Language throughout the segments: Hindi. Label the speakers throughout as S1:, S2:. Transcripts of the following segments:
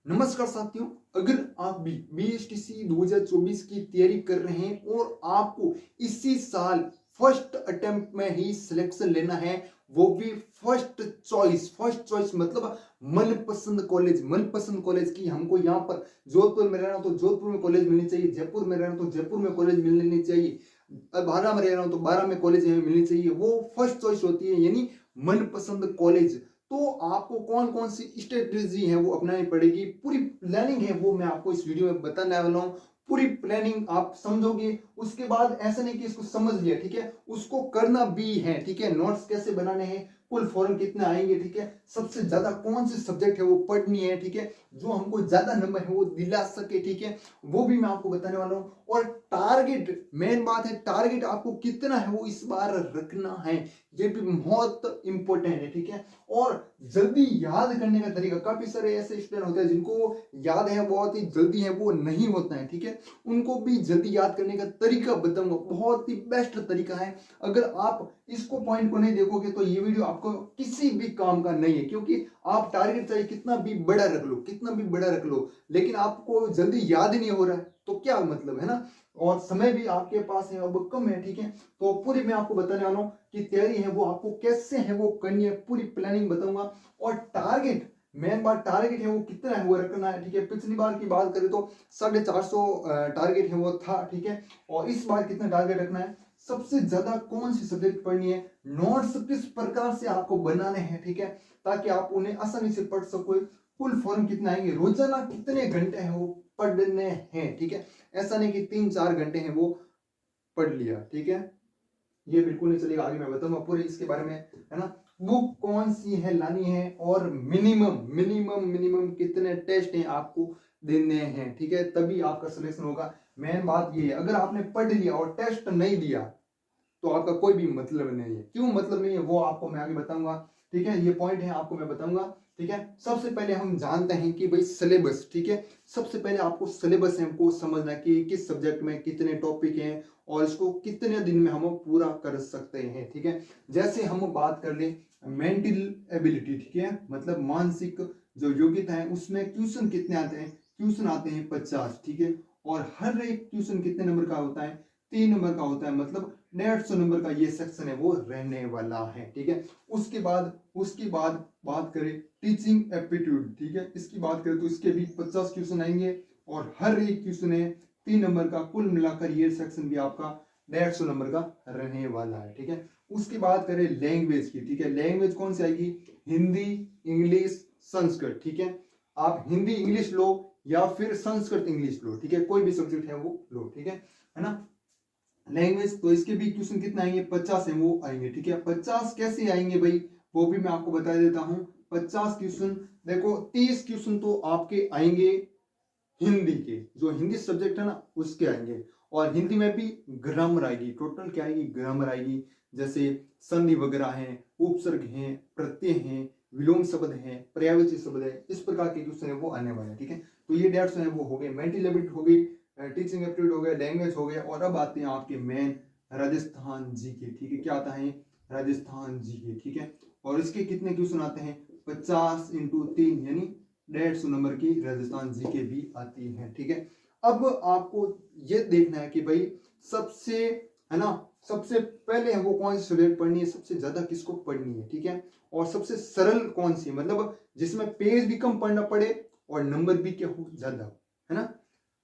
S1: नमस्कार साथियों, अगर आप भी बीएसटीसी 2024 की तैयारी कर रहे हैं और आपको इसी साल फर्स्ट अटेम्प्ट में ही सिलेक्शन लेना है, वो भी फर्स्ट चॉइस मतलब मनपसंद कॉलेज की हमको यहाँ पर जोधपुर में रहना तो जोधपुर में कॉलेज मिलनी चाहिए, जयपुर में रहना तो जयपुर में कॉलेज मिलनी चाहिए, बारह में रह रहा हूँ तो बारह में कॉलेज मिलनी चाहिए, वो फर्स्ट चॉइस होती है यानी मनपसंद कॉलेज। तो आपको कौन कौन सी स्ट्रेटेजी है वो अपनानी पड़ेगी, पूरी प्लानिंग है वो मैं आपको इस वीडियो में बताने वाला हूँ। पूरी प्लानिंग आप समझोगे, उसके बाद ऐसा नहीं कि इसको समझ लिया, ठीक है, उसको करना भी है, ठीक है। नोट्स कैसे बनाने हैं, कुल फॉर्म कितने आएंगे, ठीक है, सबसे ज्यादा कौन सी सब्जेक्ट है वो पढ़नी है, ठीक है, जो हमको ज्यादा नंबर है वो दिला सके, ठीक है, वो भी मैं आपको बताने वाला हूँ। और टारगेट, मेन बात है टारगेट आपको कितना है वो इस बार रखना है, ये भी बहुत इंपॉर्टेंट है, ठीक है। और जल्दी याद करने का तरीका, काफी सारे ऐसे स्टूडेंट होते हैं जिनको याद है बहुत ही जल्दी है वो नहीं होता है, ठीक है, उनको भी जल्दी याद करने का तरीका बताऊंगा, बहुत ही बेस्ट तरीका है। अगर आप इसको पॉइंट को नहीं देखोगे तो ये वीडियो आपको किसी भी काम का नहीं है, क्योंकि आप टारगेट चाहे कितना भी बड़ा रख लो, कितना भी बड़ा रख लो, लेकिन आपको जल्दी याद ही नहीं हो रहा है तो क्या मतलब है ना। और समय भी आपके पास है अब कम है, ठीक है। तो पूरी मैं आपको बताने वाला हूँ कि तैयारी है वो आपको कैसे है वो करनी है, पूरी प्लानिंग बताऊंगा। और टारगेट, मेन बात टारगेट है वो कितना है वो रखना है, ठीक है। पिछली बार की बात करें तो 450 टारगेट है वो था, ठीक है। और इस बार कितना टारगेट रखना है, सबसे ज्यादा कौन सी सब्जेक्ट पढ़नी है, नोट्स किस प्रकार से आपको बनाने हैं, ठीक है, ताकि आप उन्हें आसानी से पढ़ सको, कुल फॉर्म कितने आएंगे, रोजाना कितने घंटे हैं वो पढ़ने हैं, ठीक है। ऐसा नहीं कि 3-4 घंटे हैं वो पढ़ लिया, ठीक है, ये बिल्कुल नहीं चलेगा। आगे मैं बताऊंगा पूरे इसके बारे में, है ना। बुक कौन सी है लानी है, और मिनिमम मिनिमम मिनिमम कितने टेस्ट हैं आपको देने हैं, ठीक है, तभी आपका सिलेक्शन होगा। मेन बात ये है, अगर आपने पढ़ लिया और टेस्ट नहीं दिया तो आपका कोई भी मतलब नहीं है। क्यों मतलब नहीं है वो आपको मैं आगे बताऊंगा, ठीक है, ये पॉइंट है आपको मैं बताऊंगा, ठीक है। सबसे पहले हम जानते हैं कि भाई सिलेबस, ठीक है, सबसे पहले आपको सिलेबस हमको समझना है कि किस सब्जेक्ट में कितने टॉपिक हैं और इसको कितने दिन में हम पूरा कर सकते हैं, ठीक है। जैसे हम बात कर ले मेंटल एबिलिटी, ठीक है, मतलब मानसिक जो योग्यता है, उसमें क्वेश्चन कितने आते हैं, क्वेश्चन आते हैं 50, ठीक है। और हर एक क्वेश्चन कितने नंबर का होता है, 3 नंबर का होता है, मतलब 150 नंबर का ये सेक्शन है वो रहने वाला है, ठीक है। उसके बाद बात करें टीचिंग एप्टीट्यूड, ठीक है, इसकी बात करें तो इसके भी 50 क्वेश्चन आएंगे और हर एक क्वेश्चन है 3 नंबर का, कुल मिलाकर ये सेक्शन भी आपका 150 नंबर का रहने वाला है, ठीक है। उसकी बात करें लैंग्वेज की, ठीक है, लैंग्वेज कौन सी आएगी, हिंदी, इंग्लिश, संस्कृत, ठीक है। आप हिंदी इंग्लिश लो या फिर संस्कृत इंग्लिश लो, ठीक है, कोई भी सब्जेक्ट है वो लो, ठीक है ना। लैंग्वेज तो इसके भी क्वेश्चन कितने आएंगे, 50 है वो आएंगे, ठीक है। 50 कैसे आएंगे भाई, वो भी मैं आपको बता देता हूं। 50 क्वेश्चन, देखो 30 क्वेश्चन तो आपके आएंगे हिंदी के, जो हिंदी सब्जेक्ट है ना उसके आएंगे, और हिंदी में भी ग्रामर आएगी, टोटल क्या आएगी, ग्रामर आएगी, जैसे संधि वगैरह है, उपसर्ग है, प्रत्यय है, विलोम शब्द है, पर्यायवाची शब्द है, इस प्रकार के क्वेश्चन है वो आने वाले हैं, ठीक है। तो ये 150 है वो हो गए, मेंटल एबिलिटी हो गई, टीचिंग एप्टीट्यूड हो गया, लैंग्वेज हो गया, और अब आते हैं आपके मेन राजस्थान जी के, ठीक है, क्या आता है, राजस्थान जी के, ठीक है। और इसके कितने क्वेश्चन आते हैं, 50 इंटू 3 यानी 150 नंबर की राजस्थान जी के भी आती है, ठीक है। अब आपको ये देखना है कि भाई सबसे, है ना, सबसे पहले हमको कौन सी सब्जेक्ट पढ़नी है, सबसे ज्यादा किसको पढ़नी है, ठीक है, और सबसे सरल कौन सी, मतलब जिसमें पेज भी कम पढ़ना पड़े और नंबर भी क्या हो, ज्यादा, है ना।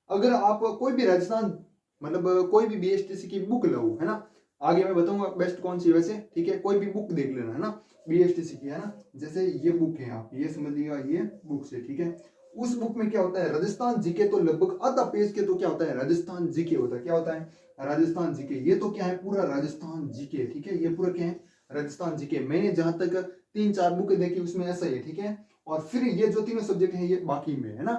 S1: अगर आप कोई भी राजस्थान, मतलब कोई भी बीएसटीसी की बुक लो, है ना, आगे मैं बताऊंगा बेस्ट कौन सी वैसे, ठीक है, कोई भी बुक देख लेना, है ना, बीएसटीसी की, है ना। जैसे ये बुक है, आप ये समझिएगा, ये बुक से, ठीक है। उस बुक में क्या होता है, राजस्थान जीके, तो लगभग आधा पेज के तो क्या होता है, राजस्थान जीके होता है, क्या होता है, राजस्थान जीके। ये तो क्या है, पूरा राजस्थान जीके, ठीक है, ये पूरा क्या है, राजस्थान जीके। मैंने जहां तक 3-4 बुक देखी उसमें ऐसा ही है, ठीक है। और फिर ये जो तीनों सब्जेक्ट है ये बाकी में, है ना।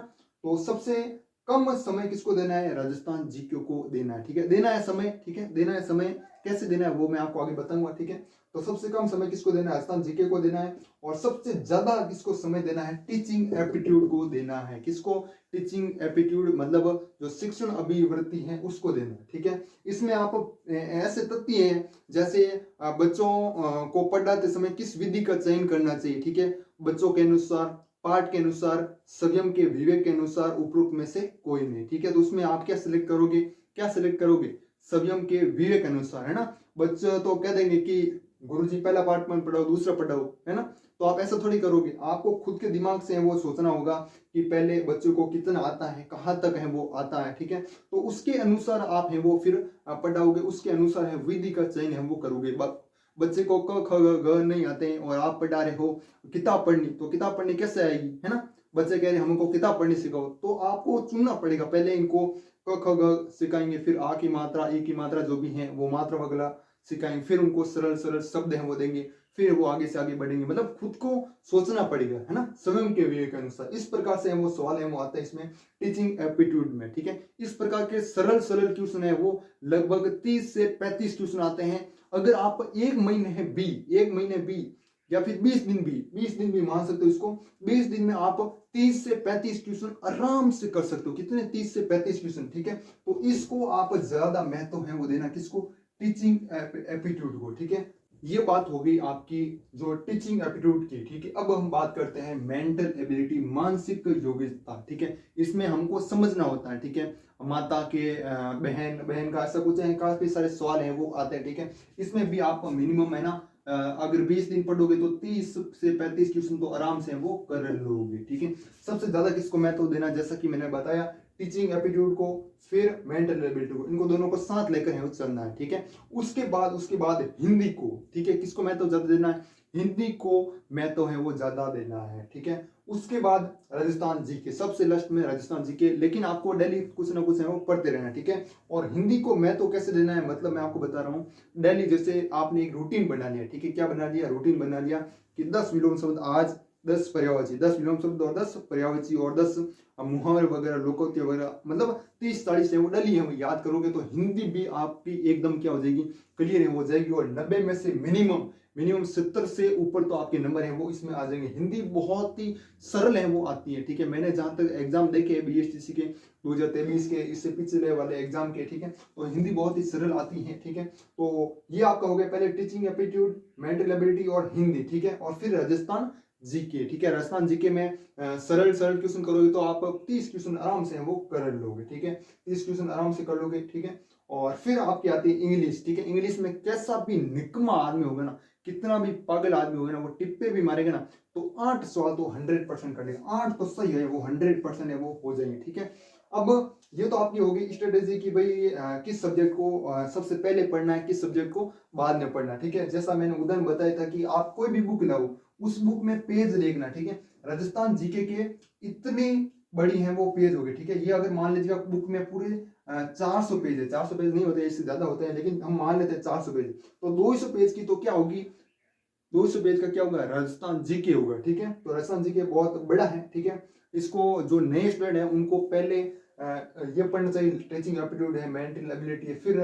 S1: तो सबसे कम समय किसको देना है, राजस्थान जीके को देना है, ठीक है, देना है समय, ठीक है, देना है समय, कैसे देना है वो मैं आपको आगे बताऊंगा, ठीक है। तो सबसे कम समय किसको देना है, राजस्थान जीके को देना है, और सबसे ज्यादा किसको समय देना है, टीचिंग एप्टीट्यूड को देना है। किसको, टीचिंग एप्टीट्यूड, मतलब जो शिक्षण अभिवृत्ति है उसको देना है, ठीक है। इसमें आप ऐसे तथ्य हैं, जैसे बच्चों को पढ़ाते समय किस विधि का चयन करना चाहिए, ठीक है, बच्चों के अनुसार पाठ के अनुसार, संयम के विवेक के अनुसार उपरोक्त में से कोई नहीं, ठीक है। तो उसमें आप क्या सिलेक्ट करोगे, क्या सिलेक्ट करोगे, संयम के विवेक अनुसार, है ना। बच्चे तो कह देंगे कि गुरुजी पहला पार्ट में पढ़ाओ, दूसरा पढ़ाओ, है ना। तो आप ऐसा थोड़ी करोगे, आपको खुद के दिमाग से वो सोचना होगा कि पहले बच्चों को कितना आता है, कहाँ तक है वो आता है, ठीक है। तो उसके अनुसार आप है वो फिर पढ़ाओगे, उसके अनुसार है विधि का चयन है वो करोगे। बच्चे को क ख ग घ नहीं आते हैं और आप पढ़ा रहे हो किताब पढ़नी, तो किताब पढ़नी कैसे आएगी, है ना। बच्चे कह रहे हैं हमको किताब पढ़नी सिखाओ, तो आपको चुनना पड़ेगा, पहले इनको क ख ग सिखाएंगे, फिर आ की मात्रा, ई की मात्रा जो भी है वो मात्रा वगैरह सिखाएंगे, फिर उनको सरल सरल शब्द है वो देंगे, फिर वो आगे से आगे बढ़ेंगे। मतलब खुद को सोचना पड़ेगा, है ना, स्वयं के विवेक के अनुसार। इस प्रकार से वो सवाल है वो आता है इसमें टीचिंग एप्टीट्यूड में, ठीक है। इस प्रकार के सरल सरल क्वेश्चन है वो लगभग 30 से 35 क्वेश्चन आते हैं। अगर आप एक महीने बी या फिर 20 दिन भी मान सकते हो इसको, 20 दिन में आप 30 से 35 ट्यूशन आराम से कर सकते हो। कितने, 30 से 35 ट्यूशन, ठीक है। तो इसको आप ज्यादा महत्व है वो देना, किसको, टीचिंग एप्टीट्यूड को, ठीक है। ये बात हो गई आपकी जो टीचिंग एप्टीट्यूड की, ठीक है। अब हम बात करते हैं मेंटल एबिलिटी, मानसिक योग्यता, ठीक है। इसमें हमको समझना होता है, ठीक है। माता के बहन का ऐसा कुछ है, काफी सारे सवाल हैं वो आते हैं, ठीक है। इसमें भी आप मिनिमम है ना, अगर 20 दिन पढ़ोगे तो 30 से 35 क्वेश्चन तो आराम से वो कर लोगे, ठीक है। सबसे ज्यादा किसको महत्व देना, जैसा कि मैंने बताया, टीचिंग एप्टीट्यूड को, फिर मेंटल एबिलिटी को, इनको दोनों को साथ लेकर है चलना है, ठीक है। उसके बाद हिंदी को, ठीक है, किसको महत्व ज्यादा देना है, हिंदी को महत्व है वो ज्यादा देना है, ठीक है। उसके बाद राजस्थान जीके, सबसे लास्ट में राजस्थान जीके, लेकिन आपको डेली कुछ ना कुछ है वो पढ़ते रहना, ठीक है। और हिंदी को महत्व कैसे देना है, मतलब मैं आपको बता रहा हूँ, डेली जैसे आपने एक रूटीन बना लिया, ठीक है। क्या बना लिया, रूटीन बना लिया कि 10 विलोम शब्द आज, 10 पर्यायवाची, 10 विलोम शब्द और 10 पर्यायवाची और 10 मुहावरे वगैरह, लोकोक्ति वगैरह, मतलब 30-40 है वो डेली है वो याद करोगे तो हिंदी भी आपकी एकदम क्या हो जाएगी, क्लियर है हो जाएगी। और 90 में से मिनिमम 70 से ऊपर तो आपके नंबर है वो इसमें आ जाएंगे। हिंदी बहुत ही सरल है वो आती है, ठीक है। मैंने जहां तक एग्जाम देखे BSTC के 2023 के, इससे पिछले वाले एग्जाम के, ठीक है, तो हिंदी बहुत ही सरल आती है, ठीक है। तो ये आपका हो गया पहले टीचिंग एप्टीट्यूड, मेंटल एबिलिटी और हिंदी, ठीक है। और फिर राजस्थान जीके, ठीक है। राजस्थान जीके में सरल क्वेश्चन करोगे तो आप 30 क्वेश्चन आराम से वो कर लोगे, ठीक है। 30 क्वेश्चन आराम से कर लोगे, ठीक है। और फिर आपकी आती है इंग्लिश, ठीक है। इंग्लिश में कैसा भी निकम्मा आदमी होगा ना, कितना भी पागल आदमी होगा ना, वो टिप्पे भी मारेगा ना, तो 8 सवाल तो 100% कर लेगा, 8 तो सही है वो, 100% है वो हो जाएंगे, ठीक है। अब ये तो आपकी होगी स्ट्रेटेजी कि भाई किस सब्जेक्ट को सबसे पहले पढ़ना है, किस सब्जेक्ट को बाद में पढ़ना है, ठीक है। जैसा मैंने उदाहरण बताया था कि आप कोई भी बुक लाओ, उस बुक में पेज देखना, ठीक है। राजस्थान जीके के इतनी बड़ी है वो पेज हो गए, ठीक है। ये अगर मान लीजिएगा बुक में पूरे 400 पेज है, 400 पेज नहीं होते, इससे ज्यादा होते हैं, लेकिन हम मान लेते हैं 400 पेज, तो 200 पेज की तो क्या होगी, 200 पेज का क्या होगा, राजस्थान जीके होगा, ठीक है। तो राजस्थान जीके बहुत बड़ा है, ठीक है। इसको जो नए स्टूडेंट है उनको पहले ये पढ़ना चाहिए, टीचिंग एप्टीट्यूड है, मेंटल एबिलिटी है, फिर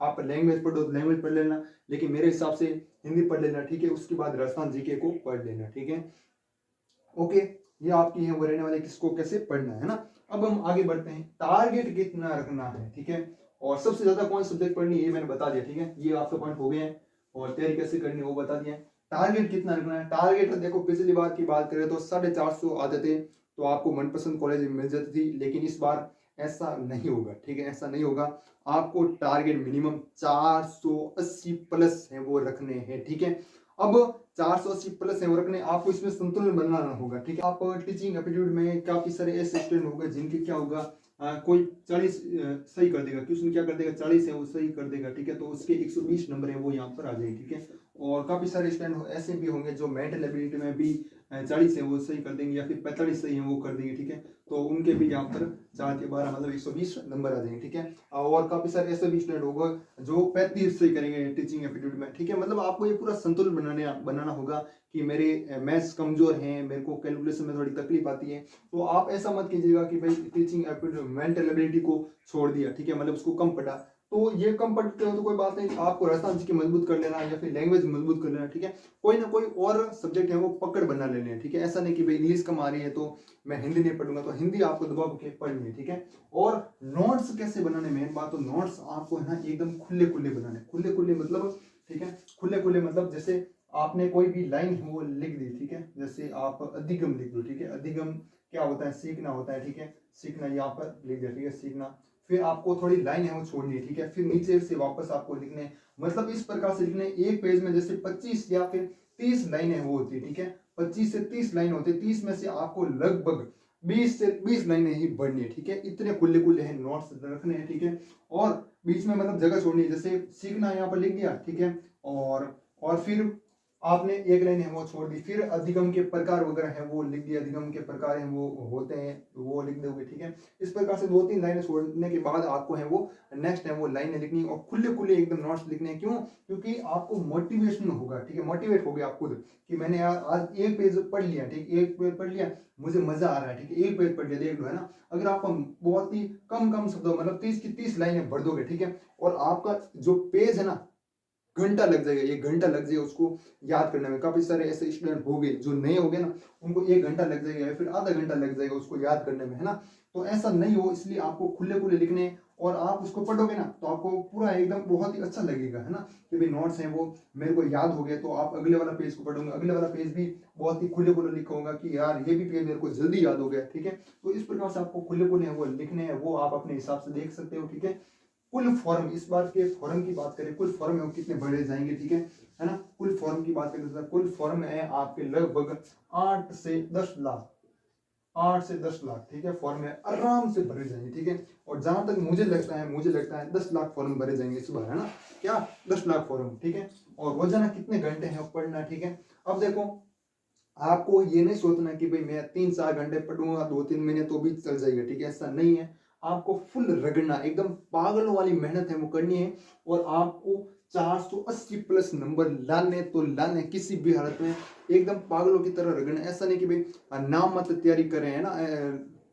S1: आप लैंग्वेज पढ़ो तो लैंग्वेज पढ़ लेना, लेकिन मेरे हिसाब से हिंदी पढ़ लेना, ठीक है। उसके बाद राजस्थान जीके को पढ़ लेना, ठीक है। ओके, ये आपकी है वो रहने वाले किसको कैसे पढ़ना है ना। अब हम आगे बढ़ते हैं, टारगेट कितना रखना है, ठीक है। और सबसे ज्यादा कौन सब्जेक्ट पढ़नी है ये मैंने बता दिया, ठीक है। ये आपका पॉइंट हो गए हैं, और तैयारी कैसे करनी है वो बता दिया। टारगेट कितना रखना है, टारगेट देखो पिछली बार की बात करें तो 450 आते थे तो आपको मनपसंद कॉलेज में मिल जाती थी, लेकिन इस बार ऐसा नहीं होगा, ठीक है। ऐसा नहीं होगा, आपको टारगेट मिनिमम 480 प्लस है वो रखने हैं, ठीक है। अब 480 प्लस है वो रखने, आपको इसमें संतुलन बनाना होगा, ठीक है। आप टीचिंग एप्टीट्यूड में काफी सारे ऐसे स्टूडेंट होंगे जिनके क्या होगा, कोई 40 सही कर देगा, क्वेश्चन क्या कर देगा, 40 है वो सही कर देगा, ठीक है। तो उसके 120 नंबर है वो यहाँ पर आ जाएंगे, ठीक है। और काफी सारे स्टूडेंट ऐसे भी होंगे जो मेंटल एबिलिटी में भी 40 है वो सही कर देंगे, या फिर 45 सही है वो कर देंगे, ठीक है। तो उनके भी यहाँ पर 4 के 12 मतलब 120 नंबर आ जाएंगे, ठीक है। और काफी सारे ऐसे भी स्टूडेंट होगा जो 35 सही करेंगे टीचिंग एप्टीट्यूड में, ठीक है। मतलब आपको ये पूरा संतुलन बनाना होगा कि मेरे मैथ्स कमजोर हैं, मेरे को कैलकुलेशन में थोड़ी तकलीफ आती है, तो आप ऐसा मत कीजिएगा कि भाई टीचिंग एप्टीट्यूड मेंटल एबिलिटी को छोड़ दिया, ठीक है, मतलब उसको कम पढ़ा। तो ये कम पढ़ते हो तो कोई बात नहीं, आपको राजस्थान की मजबूत कर लेना या फिर लैंग्वेज मजबूत कर लेना, ठीक है। कोई ना कोई और सब्जेक्ट है वो पकड़ बना लेने हैं, ठीक है। ऐसा नहीं कि भाई इंग्लिश कम आ रही है तो मैं हिंदी नहीं पढ़ूंगा, तो हिंदी आपको दबाव के पढ़नी है, ठीक है। और नोट्स कैसे बनाने, मेन बात तो नोट्स आपको है ना एकदम खुले खुले बनाने, खुले खुले मतलब, ठीक है, खुले खुले मतलब जैसे आपने कोई भी लाइन है वो लिख दी, ठीक है। जैसे आप अधिगम लिख दो, ठीक है। अधिगम क्या होता है, सीखना होता है, ठीक है। सीखना यहाँ पर लिख दिया, ठीक है, सीखना। फिर आपको थोड़ी लाइन है वो छोड़नी है, ठीक है। फिर नीचे से वापस आपको लिखने, मतलब इस प्रकार से लिखने, एक पेज में जैसे 25 या फिर 30 लाइनें वो होती है, ठीक है। 25 से 30 लाइन होती है, 30 में से आपको लगभग 20 से 20 लाइनें ही बढ़नी है, ठीक है। इतने खुले खुले हैं नोट्स रखने हैं, ठीक है। और बीच में मतलब जगह छोड़नी है, जैसे सीखना यहाँ पर लिख दिया, ठीक है। और फिर आपने एक लाइन है वो छोड़ दी। फिर अधिगम के प्रकार वगैरह है वो लिख दिया, अधिगम के प्रकार हैं वो होते हैं वो लिख दोगे, ठीक है। इस प्रकार से 2-3 लाइनें छोड़ने के बाद आपको है वो नेक्स्ट है वो लाइनें लिखनी और खुले खुले एकदम नोट्स लिखने। क्यों? क्योंकि आपको मोटिवेशन होगा, ठीक है। मोटिवेट हो गया आप खुद कि मैंने यार आज एक पेज पढ़ लिया, ठीक, एक पेज पढ़ लिया, मुझे मजा आ रहा है, ठीक है। एक पेज पढ़ लिया, देख लो, है ना। अगर आप बहुत ही कम कम शब्दों मतलब 30 की 30 लाइनें भर दोगे, ठीक है, और आपका जो पेज है ना घंटा लग जाएगा, ये घंटा लग जाएगा उसको याद करने में। काफी सारे ऐसे स्टूडेंट हो गए जो नए हो गए ना, उनको 1 घंटा लग जाएगा या फिर आधा घंटा लग जाएगा उसको याद करने में, है ना। तो ऐसा नहीं हो, इसलिए आपको खुले खुले लिखने, और आप उसको पढ़ोगे ना तो आपको पूरा एकदम बहुत ही अच्छा लगेगा, है ना, कि भाई नोट्स हैं वो मेरे को याद हो गए। तो आप अगले वाला पेज को पढ़ोगे, अगले वाला पेज भी बहुत ही खुले खुले लिखा होगा कि यार ये भी पेज मेरे को जल्दी याद हो गया, ठीक है। तो इस प्रकार से आपको खुले खुले वो लिखने हैं, वो आप अपने हिसाब से देख सकते हो, ठीक है। कुल फॉर्म, इस बार के फॉर्म की बात करें, कुल फॉर्म है कितने बढ़े जाएंगे, ठीक है ना। कुल फॉर्म की बात करें तो कुल फॉर्म है आपके लगभग 8 से 10 लाख, 8 से 10 लाख, ठीक है। फॉर्म है आराम से भरे जाएंगे, ठीक है। और जहां तक मुझे लगता है 10 लाख फॉर्म भरे जाएंगे इस बार, है ना। क्या 10 लाख फॉर्म, ठीक है। और रोजाना कितने घंटे हैं पढ़ना, ठीक है। अब देखो, आपको ये नहीं सोचना कि भाई मैं 3-4 घंटे पढ़ूंगा 2-3 महीने तो भी चल जाएगा, ठीक है, ऐसा नहीं है। आपको फुल रगड़ना, एकदम पागलों वाली मेहनत है वो करनी है। और आपको 480 प्लस नंबर लाने तो लाने, किसी भी हालत में एकदम पागलों की तरह रगड़ना। ऐसा नहीं कि भाई नाम मत तैयारी करें, है ना,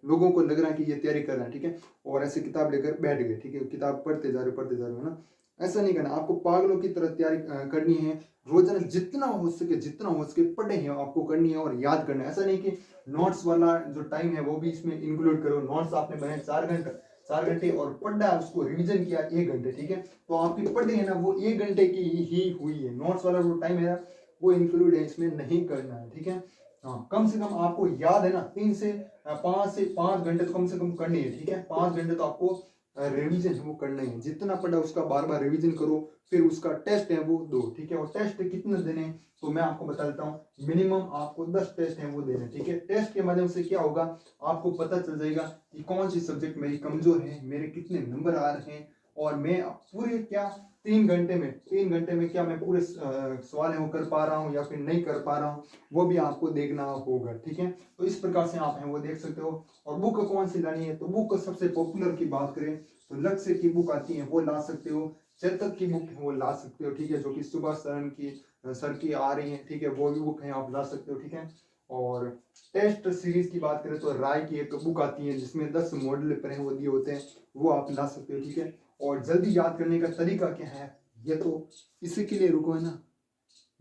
S1: लोगों को लग रहा है कि ये तैयारी कर रहे हैं, ठीक है, और ऐसे किताब लेकर बैठ गए, ठीक है, किताब पढ़ते जा रहे हो, है ना। ऐसा नहीं करना, आपको पागलों की तरह तैयारी करनी है। रोजाना जितना हो सके पढ़े हैं आपको करनी है और याद करना है। ऐसा नहीं कि नोट्स वाला जो टाइम है वो भी इसमें इंक्लूड करो। नोट्स आपने बनाए 4 घंटे और पढ़ा उसको रिवीजन किया 1 घंटे, ठीक है, तो आपकी पढ़ी है ना वो 1 घंटे की ही हुई है। नोट्स वाला जो टाइम है वो इंक्लूड है, इसमें नहीं करना है, ठीक है। हाँ, कम से कम आपको याद है ना 5 घंटे तो कम से कम करनी है, ठीक है। 5 घंटे तो आपको रिवीजन है वो करना है। जितना पढ़ा उसका बार बार रिवीजन करो, फिर उसका टेस्ट है वो दो, ठीक है। और टेस्ट कितने देने हैं तो मैं आपको बता देता हूँ। मिनिमम आपको 10 टेस्ट हैं वो देने, ठीक है। टेस्ट के माध्यम से क्या होगा, आपको पता चल जाएगा कि कौन सी सब्जेक्ट मेरी कमजोर है, मेरे कितने नंबर आ रहे हैं, और मैं पूरे क्या 3 घंटे में क्या मैं पूरे सवाल है वो कर पा रहा हूँ या फिर नहीं कर पा रहा हूँ, वो भी आपको देखना होगा, ठीक है। तो इस प्रकार से आप हैं वो देख सकते हो। और बुक कौन सी लानी है, तो बुक सबसे पॉपुलर की बात करें तो लक्ष्य की बुक आती है वो ला सकते हो। चेतक की बुक है वो ला सकते हो, ठीक है, जो कि सुभाष सर की आ रही है, ठीक है, वो भी बुक है आप ला सकते हो, ठीक है। और टेस्ट सीरीज की बात करें तो राय की एक बुक आती है जिसमें 10 मॉडल पर हैं वो दिए होते हैं, वो आप ला सकते हो, ठीक है। और जल्दी याद करने का तरीका क्या है, ये तो इसी के लिए रुको है ना,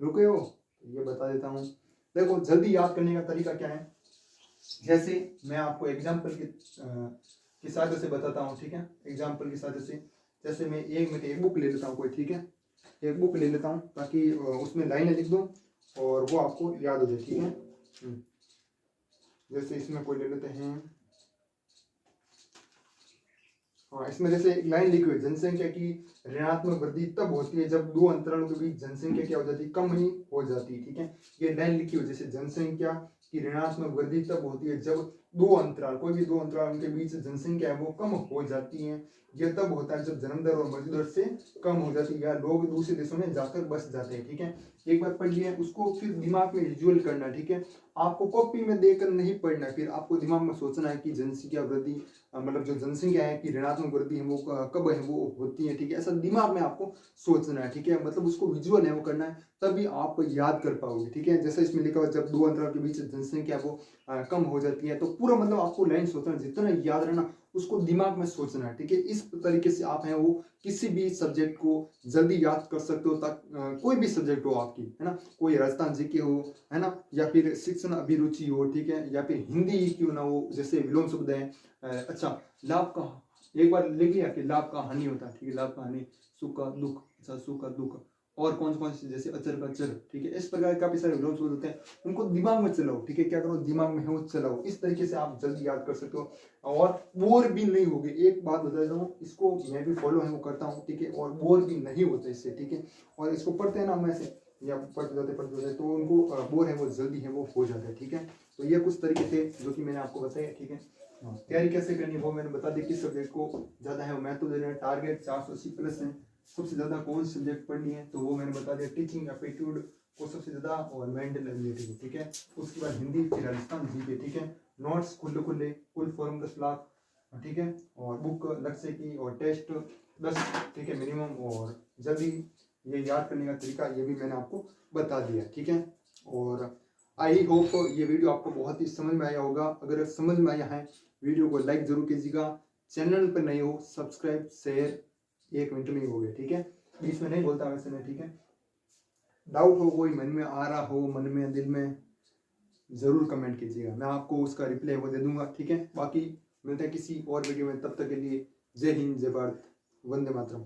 S1: रुके हो ये बता देता हूँ। देखो जल्दी याद करने का तरीका क्या है, जैसे मैं आपको एग्जाम्पल की सहायता से बताता हूँ, ठीक है। एग्जाम्पल की सहायता से, जैसे मैं 1 मिनट एक बुक ले लेता हूँ कोई, ठीक है, एक बुक ले लेता हूँ ताकि उसमें लाइनें लिख दूँ और वो आपको याद हो जाए, ठीक है। जैसे इसमें कोई ले लेते हैं, हाँ, इसमें जैसे एक लाइन लिखी हुई, जनसंख्या की ऋणात्मक वृद्धि तब होती है जब 2 अंतरालों के बीच जनसंख्या क्या हो जाती है, कम ही हो जाती है, ठीक है। ये लाइन लिखी हुई, जैसे जनसंख्या की ऋणात्मक वृद्धि तब होती है जब 2 अंतराल, कोई भी 2 अंतराल के बीच जनसंख्या है वो कम हो जाती है। यह तब होता है जब जन्म दर और मृत्यु दर से कम हो जाती है या लोग दूसरे देशों में जाकर बस जाते हैं, ठीक है। एक बार पढ़ लिया उसको फिर दिमाग में विजुअल करना, ठीक है। आपको कॉपी में देकर नहीं पढ़ना, फिर आपको दिमाग में सोचना है कि जनसंख्या वृद्धि मतलब जो जनसंख्या है कि ऋणात्मक वृद्धि है वो कब है वो होती है, ठीक है। ऐसा दिमाग में आपको सोचना है, ठीक है, मतलब उसको विजुअल है वो करना है, तभी आप याद कर पाओगे, ठीक है। जैसे इसमें लिखा हुआ जब 2 अंतराल के बीच जनसंख्या वो कम हो जाती है, तो पूरा मतलब आपको लाइन सोचना, जितना याद रहना उसको दिमाग में सोचना है, ठीक है। इस तरीके से आप हैं वो किसी भी सब्जेक्ट को जल्दी याद कर सकते हो, तक कोई भी सब्जेक्ट हो आपकी, है ना, कोई राजस्थान जीके हो, है ना, या फिर शिक्षण अभिरुचि हो, ठीक है, या फिर हिंदी क्यों ना हो, जैसे विलोम शब्द है। अच्छा, लाभ का एक बार लिख लिया कि लाभ का हानि होता है, ठीक है, लाभ का हानि, सुख का दुख, अच्छा सुख का दुख, और कौन से जैसे अचर का चर, ठीक है, इस प्रकार काफी सारे विलोम शब्द होते हैं, उनको दिमाग में चलाओ, ठीक है, क्या करो, दिमाग में है वो चलाओ, इस तरीके से आप जल्दी याद कर सकते हो और बोर भी नहीं होगे। एक बात बता देता हूँ, इसको मैं भी फॉलो है वो करता हूँ, ठीक है, और बोर भी नहीं होता इससे, ठीक है, और इसको पढ़ते हैं ना हम ऐसे या पढ़ते जाते तो उनको बोर है वो जल्दी है वो हो जाता है, ठीक है। तो ये कुछ तरीके थे जो कि मैंने आपको बताया, ठीक है। तैयारी कैसे करनी है वो मैंने बता दी, किस सब्जेक्ट को ज़्यादा है, मैं तो दे रहा है टारगेट 480 प्लस है, सबसे ज़्यादा कौन सब्जेक्ट पढ़नी है तो वो मैंने बता दिया, टीचिंग एप्टीट्यूड को सबसे ज़्यादा और मेंटल एबिलिटी को, ठीक है। उसके बाद हिंदी, फिर राजस्थान जीके, ठीक है। नोट्स खुले कुल फॉर्म 10 लाख, ठीक है, और बुक लक्ष्य की और टेस्ट 10, ठीक है, मिनिमम, और जल्दी ये याद करने का तरीका ये भी मैंने आपको बता दिया, ठीक है। और आई होप ये वीडियो आपको बहुत ही समझ में आया होगा। अगर समझ में आया है वीडियो को लाइक जरूर कीजिएगा, चैनल पर नए हो सब्सक्राइब शेयर 1 मिनट में ही हो गया, ठीक है, बीच में नहीं बोलता वैसे मैं, ठीक है। डाउट हो कोई मन में आ रहा हो, मन में दिल में, जरूर कमेंट कीजिएगा, मैं आपको उसका रिप्लाई वो दे दूंगा, ठीक है। बाकी मिलते हैं किसी और वीडियो में, तब तक के लिए जय हिंद, जय भारत, वंदे मातरम।